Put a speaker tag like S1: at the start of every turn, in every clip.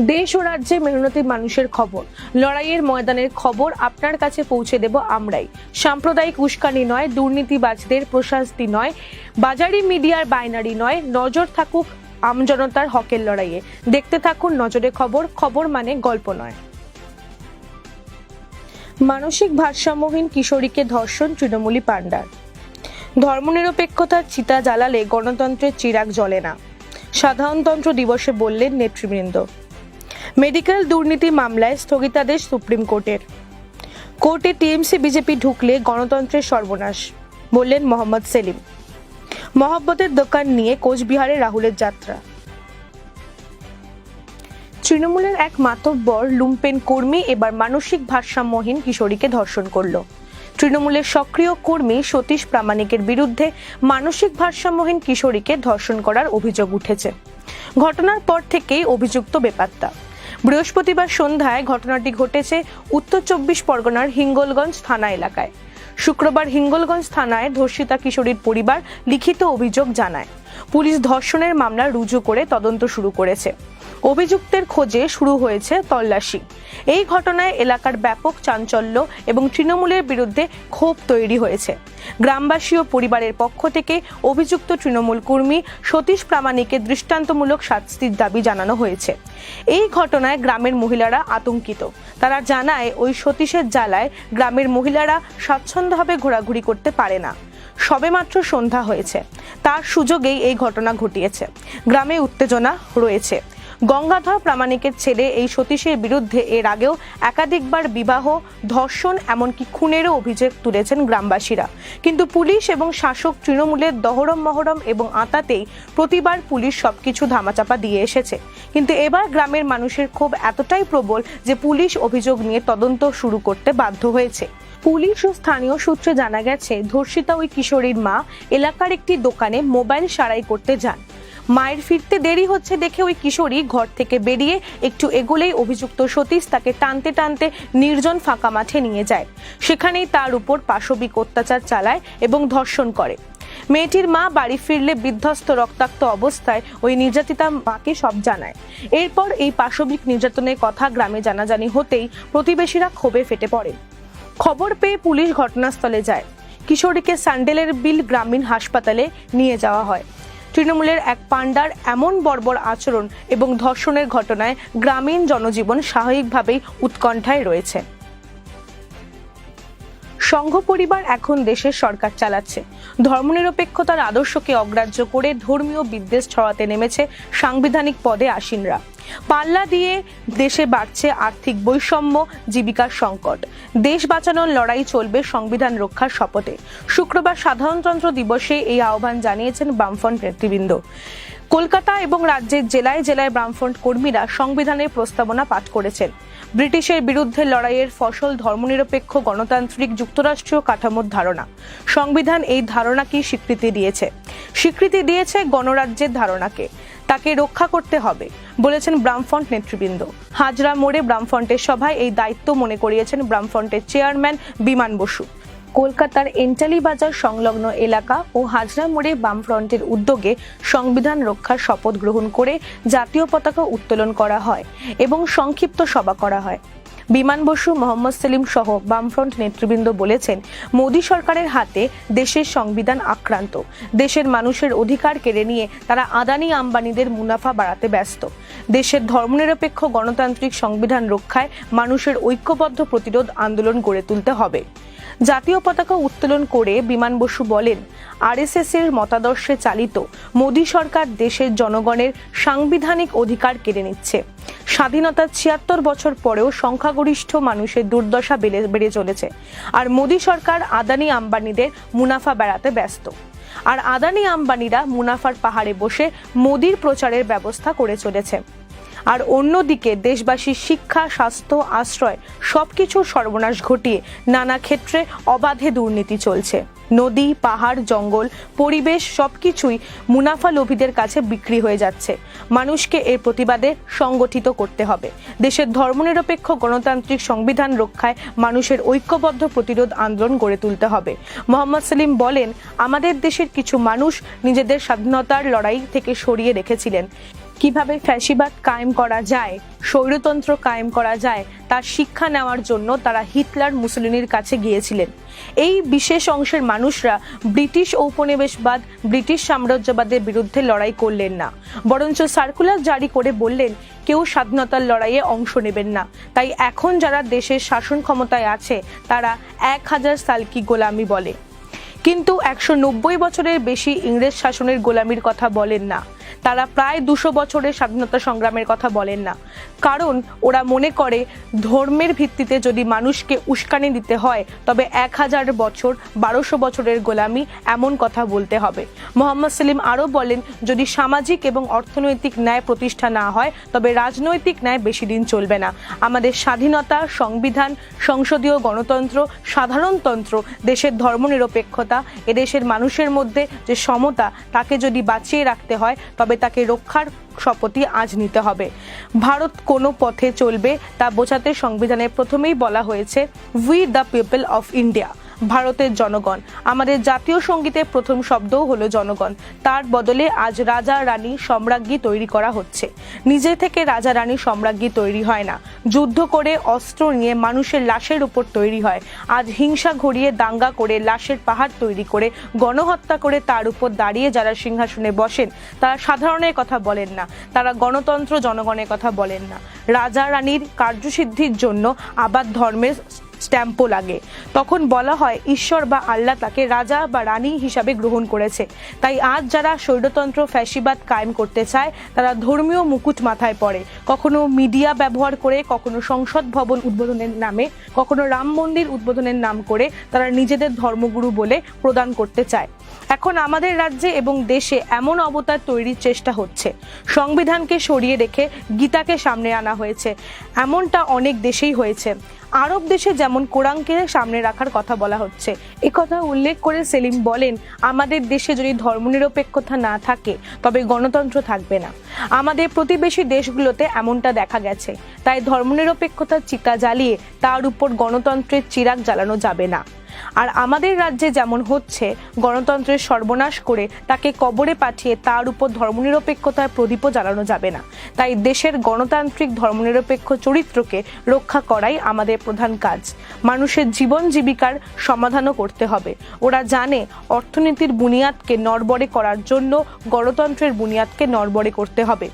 S1: দেশ ও রাজ্যে মেহনতি মানুষের খবর, লড়াইয়ের ময়দানের খবর আপনার কাছে পৌঁছে দেব আমরাই। সাম্প্রদায়িক উস্কানি নয়, দুর্নীতিবাজদের প্রশাস্তি নয়, বাজারি মিডিয়ার বাইনারি নয়, নজর থাকুক আমজনতার হকের লড়াইয়ে। দেখতে থাকুন নজরে খবর, খবর মানে গল্প নয়। মানসিক ভারসাম্যহীন কিশোরীকে ধর্ষণ তৃণমূলী পাণ্ডার। ধর্মনিরপেক্ষতার চিতা জ্বালালে গণতন্ত্রের চিরাগ জ্বলে না, সাধারণতন্ত্র দিবসে বললেন নেতৃবৃন্দ। মেডিকেল দুর্নীতি মামলায় স্থগিতাদেশ সুপ্রিম কোর্টের। কোর্টে টিএমসি বিজেপি ঢুকলে গণতন্ত্রের সর্বনাশ, বললেন মোহাম্মদ সেলিম। মহব্বতের দোকান নিয়ে কোচবিহারে রাহুলের যাত্রা। তৃণমূলের এক মাতব্বর লুম্পেন কর্মী এবার মানসিক ভারসাম্যহীন কিশোরীকে ধর্ষণ করল। তৃণমূলের সক্রিয় কর্মী সতীশ প্রামাণিকের বিরুদ্ধে মানসিক ভারসাম্যহীন কিশোরীকে ধর্ষণ করার অভিযোগ উঠেছে। ঘটনার পর থেকেই অভিযুক্ত বেপাত্তা। বৃহস্পতিবার সন্ধ্যায় ঘটনাটি ঘটেছে উত্তর 24 পরগনার হিঙ্গলগঞ্জ থানা এলাকায়। শুক্রবার হিঙ্গলগঞ্জ থানায় ধর্ষিতা কিশোরীর পরিবার লিখিত অভিযোগ জানায়। পুলিশ ধর্ষণের মামলা রুজু করে তদন্ত শুরু করেছে। অভিযুক্তের খোঁজে শুরু হয়েছে তল্লাশি। এই ঘটনায় এলাকার ব্যাপক চাঞ্চল্য এবং তৃণমূলের বিরুদ্ধে ক্ষোভ তৈরি হয়েছে। গ্রামবাসী ও পরিবারের পক্ষ থেকে অভিযুক্ত তৃণমূল কর্মী সতীশ প্রামাণিকের দৃষ্টান্তমূলক শাস্তির দাবি জানানো হয়েছে। এই ঘটনায় গ্রামের মহিলারা আতঙ্কিত। তারা জানায়, ওই সতীশের জ্বালায় গ্রামের মহিলারা স্বাচ্ছন্দ্যভাবে ঘোরাঘুরি করতে পারে না। সবেমাত্র সন্ধ্যা হয়েছে, তার সুযোগেই এই ঘটনা ঘটিয়েছে। গ্রামে উত্তেজনা রয়েছে। গঙ্গাধর প্রামাণিকের ছেলে এই সতীশের বিরুদ্ধে এর আগেও একাধিকবার বিবাহ, ধর্ষণ এমনকি খুনেরও অভিযোগ তুলেছেন গ্রামবাসীরা। কিন্তু পুলিশ এবং শাসক তৃণমূলের দহরম মহরম এবং আঁতাতেই প্রতিবার পুলিশ সবকিছু ধামাচাপা দিয়ে এসেছে। কিন্তু এবার গ্রামের মানুষের ক্ষোভ এতটাই প্রবল যে পুলিশ অভিযোগ নিয়ে তদন্ত শুরু করতে বাধ্য হয়েছে। পুলিশ ও স্থানীয় সূত্রে জানা গেছে, ধর্ষিতা ওই কিশোরীর মা এলাকার একটি দোকানে মোবাইল সারাই করতে যান। মায়ের ফিরতে দেরি হচ্ছে দেখে ওই কিশোরী ঘর থেকে বেরিয়ে একটু এগোলেই অভিযুক্ত সতীশ তাকে টানতে টানতে নির্জন ফাঁকা মাঠে নিয়ে যায়। সেখানেই তার উপর পাশবিক অত্যাচার চালায় এবং ধর্ষণ করে। মেয়েটির মা বাড়ি ফিরলে বিধ্বস্ত রক্তাক্ত অবস্থায় ওই নির্যাতিতা মাকে সব জানায়। এরপর এই পাশবিক নির্যাতনের কথা গ্রামে জানাজানি হতেই প্রতিবেশীরা ক্ষোভে ফেটে পড়ে। খবর পেয়ে পুলিশ ঘটনাস্থলে যায়। কিশোরীকে স্যান্ডেলের বিল গ্রামীণ হাসপাতালে নিয়ে যাওয়া হয়। তৃণমূলের এক পাণ্ডার এমন বর্বর আচরণ এবং ধর্ষণের ঘটনায় গ্রামীণ জনজীবন স্বাভাবিকভাবেই উৎকণ্ঠায় রয়েছে। সংঘ পরিবার এখন দেশের সরকার চালাচ্ছে। ধর্মনিরপেক্ষতার আদর্শকে অগ্রাহ্য করে ধর্মীয় বিদ্বেষ ছড়াতে নেমেছে সাংবিধানিক পদে আসীনরা। পাল্লা দিয়ে দেশে বাড়ছে আর্থিক বৈষম্য, জীবিকার সংকট। দেশ বাঁচানোর লড়াই চলবে সংবিধান রক্ষার শপথে। শুক্রবার সাধারণতন্ত্র দিবসে এই আহ্বান জানিয়েছেন বামফ্রন্ট নেতৃবৃন্দ। কলকাতা এবং রাজ্যের জেলায় জেলায় বামফ্রন্ট কর্মীরা সংবিধানের প্রস্তাবনা পাঠ করেছেন। ব্রিটিশের বিরুদ্ধে লড়াইয়ের ফসল ধর্মনিরপেক্ষ গণতান্ত্রিক যুক্তরাষ্ট্রীয় কাঠামোর ধারণা। সংবিধান এই ধারণাকেই স্বীকৃতি দিয়েছে গণরাজ্যের ধারণাকে। তাকে রক্ষা করতে হবে বলেছেন বামফ্রন্ট নেতৃবৃন্দ। হাজরা মোড়ে বামফ্রন্টের সভায় এই দায়িত্ব মনে করিয়েছেন বামফ্রন্টের চেয়ারম্যান বিমান বসু। কলকাতার এন্টালি বাজার সংলগ্ন এলাকা ও হাজরা মোড়ে বামফ্রন্টের উদ্যোগে সংবিধান রক্ষার শপথ গ্রহণ করে জাতীয় পতাকা উত্তোলন করা হয় এবং সংক্ষিপ্ত সভা করা হয়। বিমান বসু, মোহাম্মদ সেলিম সহ বামফ্রন্ট নেতৃবৃন্দ বলেছেন, মোদী সরকারের হাতে দেশের সংবিধান আক্রান্ত। দেশের মানুষের অধিকার কেড়ে নিয়ে তারা আদানি আম্বানিদের মুনাফা বাড়াতে ব্যস্ত। দেশের ধর্মনিরপেক্ষ গণতান্ত্রিক সংবিধান রক্ষায় মানুষের ঐক্যবদ্ধ প্রতিরোধ আন্দোলন গড়ে তুলতে হবে। জাতীয় পতাকা উত্তোলন করে বিমান বসু বলেন, আরএসএস এর মতাদর্শে চালিত মোদী সরকার দেশের জনগণের সাংবিধানিক অধিকার কেড়ে নিচ্ছে। স্বাধীনতার ৭৬ বছর পরেও সংখ্যাগরিষ্ঠ মানুষের দুর্দশা বেড়ে চলেছে। আর মোদী সরকার আদানি আম্বানিদের মুনাফা বাড়াতে ব্যস্ত। আর আদানি আম্বানিরা মুনাফার পাহাড়ে বসে মোদীর প্রচারের ব্যবস্থা করে চলেছে। আর অন্যদিকে দেশবাসীর শিক্ষা, স্বাস্থ্য, আশ্রয় সবকিছুর সর্বনাশ ঘটিয়ে নানা ক্ষেত্রে অবাধে দুর্নীতি চলছে। নদী, পাহাড়, জঙ্গল, পরিবেশ সবকিছুই মুনাফা লোভীদের কাছে বিক্রি হয়ে যাচ্ছে। মানুষকে এর প্রতিবাদে সংগঠিত করতে হবে। দেশের ধর্মনিরপেক্ষ গণতান্ত্রিক সংবিধান রক্ষায় মানুষের ঐক্যবদ্ধ প্রতিরোধ আন্দোলন গড়ে তুলতে হবে। মোহাম্মদ সেলিম বলেন, আমাদের দেশের কিছু মানুষ নিজেদের স্বাধীনতার লড়াই থেকে সরিয়ে রেখেছিলেন। কিভাবে ফ্যাসিবাদ কায়েম করা যায়, স্বৈরতন্ত্র কায়েম করা যায় তার শিক্ষা নেওয়ার জন্য তারা হিটলার মুসোলিনির কাছে গিয়েছিলেন। এই বিশেষ অংশের মানুষরা ব্রিটিশ ঔপনিবেশবাদ, ব্রিটিশ সাম্রাজ্যবাদের বিরুদ্ধে লড়াই করলেন না, বরঞ্চ সার্কুলার জারি করে বললেন কেউ স্বাধীনতার লড়াইয়ে অংশ নেবেন না। তাই এখন যারা দেশের শাসন ক্ষমতায় আছে তারা 1000 সাল কি গোলামি বলে, কিন্তু 190 বছরের বেশি ইংরেজ শাসনের গোলামির কথা বলেন না। তারা প্রায় 200 বছরের স্বাধীনতা সংগ্রামের কথা বলেন না, কারণ ওরা মনে করে ধর্মের ভিত্তিতে যদি মানুষকে উস্কানি দিতে হয় তবে 1000 বছর 1200 বছরের গোলামি এমন কথা বলতে হবে। মোহাম্মদ সেলিম আরও বলেন, যদি সামাজিক এবং অর্থনৈতিক ন্যায় প্রতিষ্ঠা না হয় তবে রাজনৈতিক ন্যায় বেশি দিন চলবে না। আমাদের স্বাধীনতা, সংবিধান, সংসদীয় গণতন্ত্র, সাধারণতন্ত্র, দেশের ধর্মনিরপেক্ষতা, এদেশের মানুষের মধ্যে যে সমতা, তাকে যদি বাঁচিয়ে রাখতে হয় তবে তাকে রক্ষার শপথই আজ নিতে হবে। ভারত কোনো পথে চলবে তা বোঝাতে সংবিধানে প্রথমেই বলা হয়েছে we the people of India, ভারতের জনগণ। আমাদের জাতীয় সঙ্গীতের প্রথম শব্দও হলো জনগণ। তার বদলে আজ রাজা, রানী, সম্রাজ্ঞী তৈরি করা হচ্ছে। নিজে থেকে রাজা, রানী, সম্রাজ্ঞী তৈরি হয় না, যুদ্ধ করে, অস্ত্র নিয়ে, মানুষের লাশের উপর তৈরি হয়। আজ হিংসা ঘড়িয়ে, দাঙ্গা করে, লাশের পাহাড় তৈরি করে, গণহত্যা করে তার উপর দাঁড়িয়ে যারা সিংহাসনে বসেন তারা সাধারণের কথা বলেন না, তারা গণতন্ত্র, জনগণের কথা বলেন না। রাজা, রানীর কার্যসিদ্ধির জন্য আবার ধর্মের স্ট্যাম্পও লাগে। তখন বলা হয় ঈশ্বর বা আল্লাহ তাকে রাজা বা রানী হিসাবে গ্রহণ করেছে। তাই আজ যারা স্বৈরতন্ত্র, ফ্যাসিবাদ কায়েম করতে চায় তারা ধর্মীয় মুকুট মাথায় পড়ে, কখনো মিডিয়া ব্যবহার করে, কখনো সংসদ ভবন উদ্বোধনের নামে, কখনো রাম মন্দির উদ্বোধনের নাম করে তারা নিজেদের ধর্মগুরু বলে প্রদান করতে চায়। এখন আমাদের রাজ্যে এবং দেশে এমন অবতার তৈরির চেষ্টা হচ্ছে। সংবিধানকে সরিয়ে রেখে গীতাকে সামনে আনা হয়েছে, এমনটা অনেক দেশেই হয়েছে। আরব দেশে যেমন কোরআনকে সামনে রাখার কথা বলা হচ্ছে। কথা উল্লেখ করে সেলিম বলেন, আমাদের দেশে যদি ধর্মনিরপেক্ষতা না থাকে তবে গণতন্ত্র থাকবে না। আমাদের প্রতিবেশী দেশগুলোতে এমনটা দেখা গেছে। তাই ধর্মনিরপেক্ষতার চিতা জ্বালিয়ে তার উপর গণতন্ত্রের চিরাগ জ্বালানো যাবে না। আর আমাদের রাজ্যে যেমন হচ্ছে, গণতন্ত্রের সর্বনাশ করে তাকে কবরে পাঠিয়ে তার উপর ধর্মনিরপেক্ষতার প্রদীপও জ্বালানো যাবে না। তাই দেশের গণতান্ত্রিক ধর্মনিরপেক্ষ চরিত্রকে রক্ষা করাই আমাদের প্রধান কাজ। মানুষের জীবন জীবিকার সমাধানও করতে হবে। ওরা জানে অর্থনীতির বুনিয়াদকে নড়বড়ে করার জন্য গণতন্ত্রের বুনিয়াদকে নড়বড়ে করতে হবে।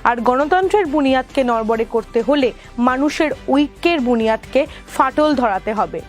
S1: আর গণতন্ত্রের বুনিয়াদকে নড়বড়ে করতে হলে মানুষের ঐক্যের বুনিয়াদকে ফাটল ধরাতে হবে,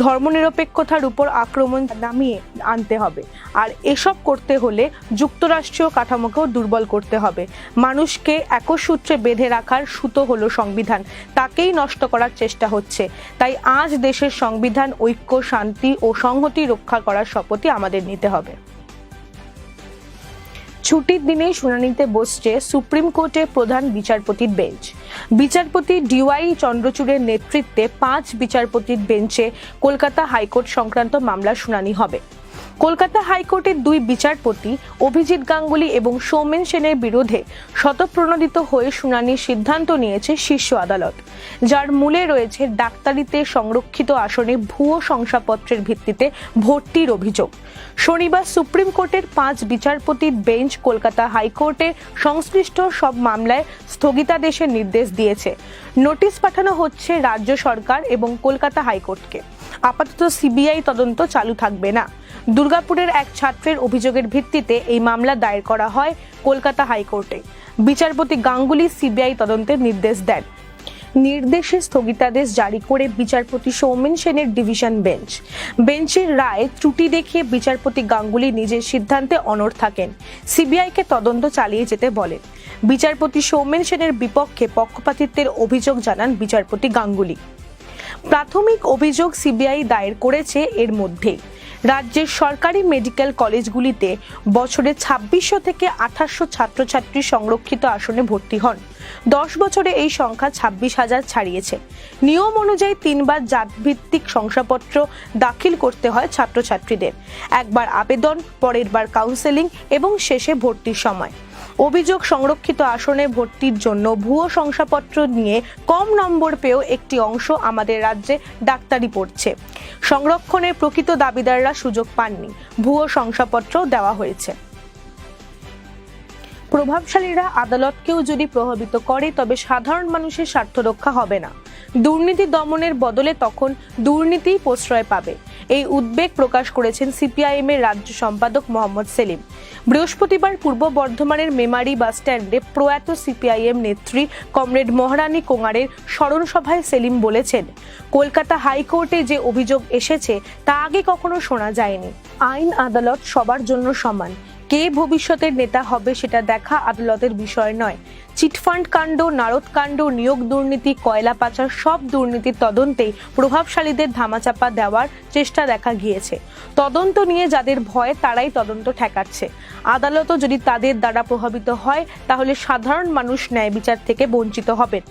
S1: ধর্মনিরপেক্ষতার উপর আক্রমণ নামিয়ে আনতে হবে। আর এসব করতে হলে যুক্তরাষ্ট্রীয় কাঠামোকেও দুর্বল করতে হবে। মানুষকে একসূত্রে বেঁধে রাখার সুতো হলো সংবিধান, তাকেই নষ্ট করার চেষ্টা হচ্ছে। তাই আজ দেশের সংবিধান, ঐক্য, শান্তি ও সংহতি রক্ষা করার শপথই আমাদের নিতে হবে। ছুটির দিনেই শুনানিতে বসছে সুপ্রিম কোর্টের প্রধান বিচারপতির বেঞ্চ। বিচারপতি ডিওয়াই চন্দ্রচূড়ের নেতৃত্বে 5 বিচারপতির বেঞ্চে কলকাতা হাইকোর্ট সংক্রান্ত মামলার শুনানি হবে। কলকাতা হাইকোর্টের 2 বিচারপতি অভিজিৎ গাঙ্গুলি এবং সৌমেন সেনের বিরুদ্ধে স্বতঃপ্রণোদিত হয়ে শুনানির সিদ্ধান্ত নিয়েছে শীর্ষ আদালত, যার মূলে রয়েছে ডাক্তারিতে সংরক্ষিত আসনে ভুয়ো শংসাপত্রের ভিত্তিতে ভর্তির অভিযোগ। শনিবার সুপ্রিম কোর্টের 5 বিচারপতির বেঞ্চ কলকাতা হাইকোর্টে সংশ্লিষ্ট সব মামলায় স্থগিতাদেশের নির্দেশ দিয়েছে। নোটিশ পাঠানো হচ্ছে রাজ্য সরকার এবং কলকাতা হাইকোর্টকে। আপাতত সিবিআই তদন্ত চালু থাকবে না। দুর্গাপুরের এক ছাত্রের অভিযোগের ভিত্তিতে এই মামলা দায়ের করা হয় কলকাতা হাইকোর্টে। বিচারপতি গাঙ্গুলি সিবিআই তদন্তের নির্দেশ দেন। নির্দেশে স্থগিতাদেশ জারি করে বিচারপতি সৌমেন সেনের ডিভিশন বেঞ্চ। বেঞ্চের রায় ত্রুটি দেখিয়ে বিচারপতি গাঙ্গুলি নিজের সিদ্ধান্তে অনড় থাকেন, সিবিআইকে তদন্ত চালিয়ে যেতে বলেন। বিচারপতি সৌমেন সেনের বিপক্ষে পক্ষপাতিত্বের অভিযোগ জানান বিচারপতি গাঙ্গুলি। প্রাথমিক অভিযোগ সিবিআই দায়ের করেছে এর মধ্যেই রাজ্যের সরকারি মেডিকেল কলেজগুলিতে বছরে 2600 থেকে 2800 ছাত্রছাত্রী সংরক্ষিত আসনে ভর্তি হন। 10 বছরে এই সংখ্যা 26,000 ছাড়িয়েছে। নিয়ম অনুযায়ী 3 বার জাতভিত্তিক শংসাপত্র দাখিল করতে হয় ছাত্রছাত্রীদের, একবার আবেদন, পরের বার কাউন্সেলিং এবং শেষে ভর্তির সময়। অভিযোগ, সংরক্ষিত আসনে ভর্তির জন্য ভুয়ো শংসাপত্র নিয়ে কম নম্বর পেয়েও একটি অংশ আমাদের রাজ্যে ডাক্তারি পড়ছে। সংরক্ষণের প্রকৃত দাবিদাররা সুযোগ পাননি, ভুয়ো শংসাপত্র দেওয়া হয়েছে। প্রভাবশালীরা আদালতকেও যদি প্রভাবিত করে তবে সাধারণ মানুষের স্বার্থ রক্ষা হবে না। দুর্নীতি দমনের বদলে তখন দুর্নীতিই প্রশ্রয় পাবে। এই উদ্বেগ প্রকাশ করেছেন সিপিআইএম এর রাজ্য সম্পাদক মোহাম্মদ সেলিম। বৃহস্পতিবার পূর্ব বর্ধমানের মেমারি বাস স্ট্যান্ডে প্রয়াত সিপিআইএম নেত্রী কমরেড মহারানী কোঙারের স্মরণ সভায় সেলিম বলেছেন, কলকাতা হাইকোর্টে যে অভিযোগ এসেছে তা আগে কখনো শোনা যায়নি। আইন আদালত সবার জন্য সমান। কে ভবিষ্যতের নেতা হবে সেটা দেখা আদালতের বিষয় নয়। চিটফান্ড কাণ্ড, নারদ কাণ্ড, নিয়োগ দুর্নীতি, কয়লা পাচার সব দুর্নীতির তদন্তেই প্রভাবশালীদের ধামাচাপা দেওয়ার চেষ্টা দেখা গিয়েছে। তদন্ত নিয়ে যাদের ভয় তারাই তদন্ত ঠেকাচ্ছে। আদালতও যদি তাদের দ্বারা প্রভাবিত হয় তাহলে সাধারণ মানুষ ন্যায় বিচার থেকে বঞ্চিত হবেন।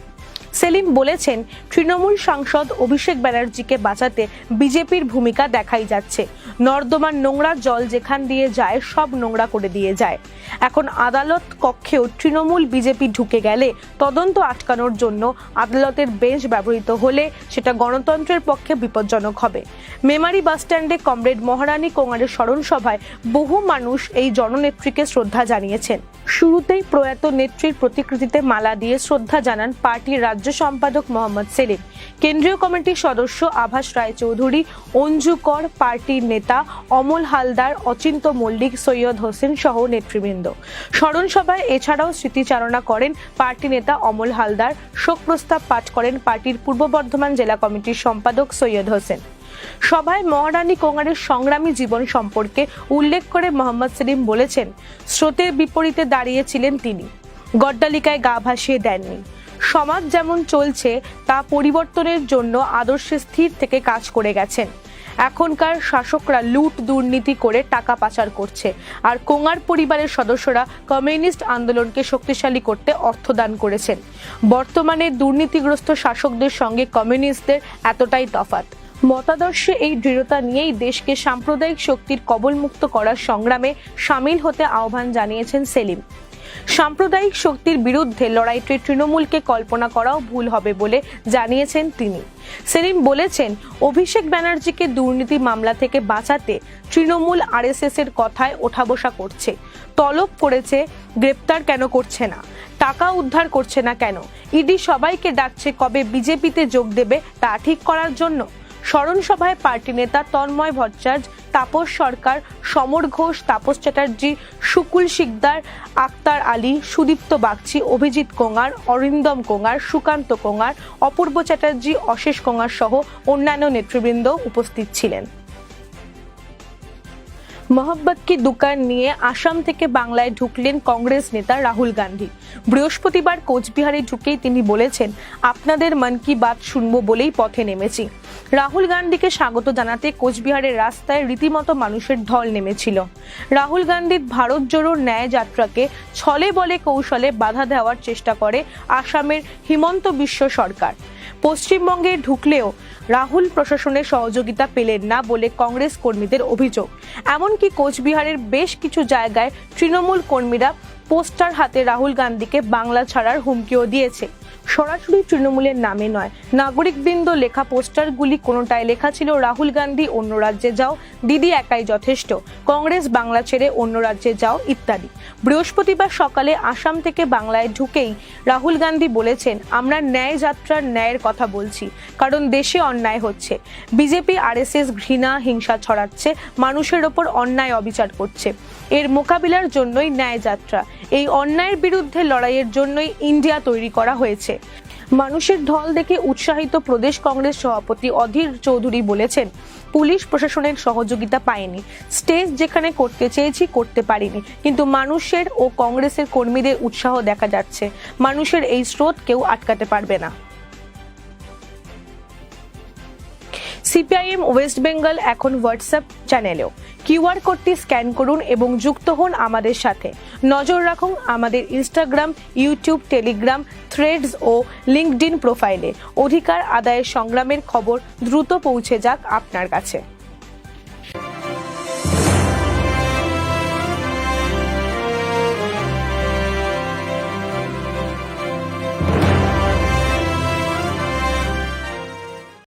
S1: সেলিম বলেছেন, তৃণমূল সাংসদ অভিষেক ব্যানার্জিকে বাঁচাতে বিজেপির ভূমিকা দেখাই যাচ্ছে। নর্দমার নোংরা জল যেখান দিয়ে যায় সব নোংরা করে দিয়ে যায়। এখন আদালত কক্ষেও তৃণমূল বিজেপি ঢুকে গেলে তদন্ত আটকানোর জন্য আদালতের বেঞ্চ ব্যবহৃত হলে সেটা গণতন্ত্রের পক্ষে বিপজ্জনক হবে। মেমারি বাসস্ট্যান্ডে কমরেড মহারানী কোঙারের স্মরণ সভায় বহু মানুষ এই জননেত্রীকে শ্রদ্ধা জানিয়েছেন। শুরুতেই প্রয়াত নেত্রীর প্রতিকৃতিতে মালা দিয়ে শ্রদ্ধা জানান পার্টির রাজ্য সম্পাদক মোহাম্মদ সেলিম, কেন্দ্রীয় কমিটির সদস্য আভাস রায়চৌধুরী, অঞ্জু কর, পার্টির নেতা অমল হালদার, অচিন্ত মল্লিক, সৈয়দ হোসেন সহ নেতৃবৃন্দ। স্মরণ সভায় এছাড়াও স্মৃতিচারণা করেন পার্টি নেতা অমল হালদার। শোক প্রস্তাব পাঠ করেন পার্টির পূর্ব বর্ধমান জেলা কমিটির সম্পাদক সৈয়দ হোসেন। সভায় মহারানী কোঙারের সংগ্রামী জীবন সম্পর্কে উল্লেখ করে মোহাম্মদ সেলিম বলেছেন, স্রোতের বিপরীতে দাঁড়িয়েছিলেন তিনি, গড্ডালিকায় গা ভাসিয়ে দেননি। সমাজ যেমন চলছে তা পরিবর্তনের জন্য আদর্শে স্থির থেকে কাজ করে গেছেন। এখনকার শাসকরা লুট দুর্নীতি করে টাকা পাচার করছে, আর কোঙার পরিবারের সদস্যরা কমিউনিস্ট আন্দোলনকে শক্তিশালী করতে অর্থদান করেছেন। বর্তমানে দুর্নীতিগ্রস্ত শাসকদের সঙ্গে কমিউনিস্টদের এতটাই তফাৎ। মতাদর্শে এই দৃঢ়তা নিয়েই দেশকে সাম্প্রদায়িক শক্তির কবলমুক্ত করার সংগ্রামে সামিল হতে আহ্বান জানিয়েছেন সেলিম। সাম্প্রদায়িক শক্তির বিরুদ্ধে লড়াইতে তৃণমূলকে কল্পনা করাও ভুল হবে বলে জানিয়েছেন তিনি। সেলিম বলেছেন, অভিষেক ব্যানার্জিকে দুর্নীতি মামলা থেকে বাঁচাতে তৃণমূল আরএসএস এর কথায় ওঠাবসা করছে। তলব করেছে, গ্রেপ্তার কেন করছে না? টাকা উদ্ধার করছে না কেন? ইডি সবাইকে ডাকছে কবে বিজেপিতে যোগ দেবে তা ঠিক করার জন্য। স্মরণ সভায় পার্টি নেতা তন্ময় ভট্টাচার্য, তাপস সরকার, সমর ঘোষ, তাপস চ্যাটার্জি, শুকুল শিকদার, আক্তার আলী, সুদীপ্ত বাগচি, অভিজিৎ কোঙার, অরিন্দম কোঙার, সুকান্ত কোঙার, অপূর্ব চ্যাটার্জি, অশেষ কোঙার সহ অন্যান্য নেতৃবৃন্দ উপস্থিত ছিলেন। মোহাম্মদ কি দোকান নিয়ে আসাম থেকে বাংলায় ঢুকলেন কংগ্রেস নেতা রাহুল গান্ধী। বৃহস্পতিবার কোচবিহারে ঢুকেই তিনি বলেছেন, আপনাদের মন কি বাত শুনবো বলেই পথে নেমেছি। রাহুল গান্ধীকে স্বাগত জানাতে কোচবিহারের রাস্তায় রীতিমতো মানুষের ঢল নেমেছিল। রাহুল গান্ধীর ভারত জোড়ো ন্যায় যাত্রাকে ছলে বলে কৌশলে বাধা দেওয়ার চেষ্টা করে আসামের হিমন্ত বিশ্ব সরকার। পশ্চিমবঙ্গে ঢুকলেও রাহুল প্রশাসনের সহযোগিতা পেলেন না বলে কংগ্রেস কর্মীদের অভিযোগ। এমনকি কোচবিহারের বেশ কিছু জায়গায় তৃণমূল কর্মীরা পোস্টার হাতে রাহুল গান্ধীকে বাংলা ছাড়ার হুমকিও দিয়েছে। সরাসরি তৃণমূলের নামে নয়, নাগরিকবৃন্দ লেখা পোস্টারগুলি কোনোটায় লেখা ছিল, রাহুল গান্ধী অন্য রাজ্যে যাও, দিদি একাই যথেষ্ট, কংগ্রেস বাংলা ছেড়ে অন্য রাজ্যে যাও ইত্যাদি। বৃহস্পতিবার সকালে আসাম থেকে বাংলায় ঢুকেই রাহুল গান্ধী বলেছেন, আমরা ন্যায় যাত্রার ন্যায়ের কথা বলছি, কারণ দেশে অন্যায় হচ্ছে। বিজেপি আরএসএস ঘৃণা হিংসা ছড়াচ্ছে, মানুষের ওপর অন্যায় অবিচার করছে। এর মোকাবিলার জন্যই ন্যায় যাত্রা। এই অন্যায়ের বিরুদ্ধে লড়াইয়ের জন্যই ইন্ডিয়া তৈরি করা হয়েছে। মানুষের ঢল দেখে উৎসাহিত প্রদেশ কংগ্রেস সভাপতি অধীর চৌধুরী বলেছেন, পুলিশ প্রশাসনের সহযোগিতা পাইনি, স্টেজ যেখানে করতে চেয়েছি করতে পারিনি, কিন্তু মানুষের ও কংগ্রেসের কর্মীদের উৎসাহ দেখা যাচ্ছে। মানুষের এই স্রোত কেউ আটকাতে পারবে না। সিপিআইএম ওয়েস্ট বেঙ্গল এখন হোয়াটসঅ্যাপ চ্যানেলেও। কিউআর কোডটি স্ক্যান করুন এবং যুক্ত হন আমাদের সাথে। নজর রাখুন আমাদের ইনস্টাগ্রাম, ইউটিউব, টেলিগ্রাম, থ্রেডস ও লিঙ্কডইন প্রোফাইলে। অধিকার আদায়ের সংগ্রামের খবর দ্রুত পৌঁছে যাক আপনার কাছে।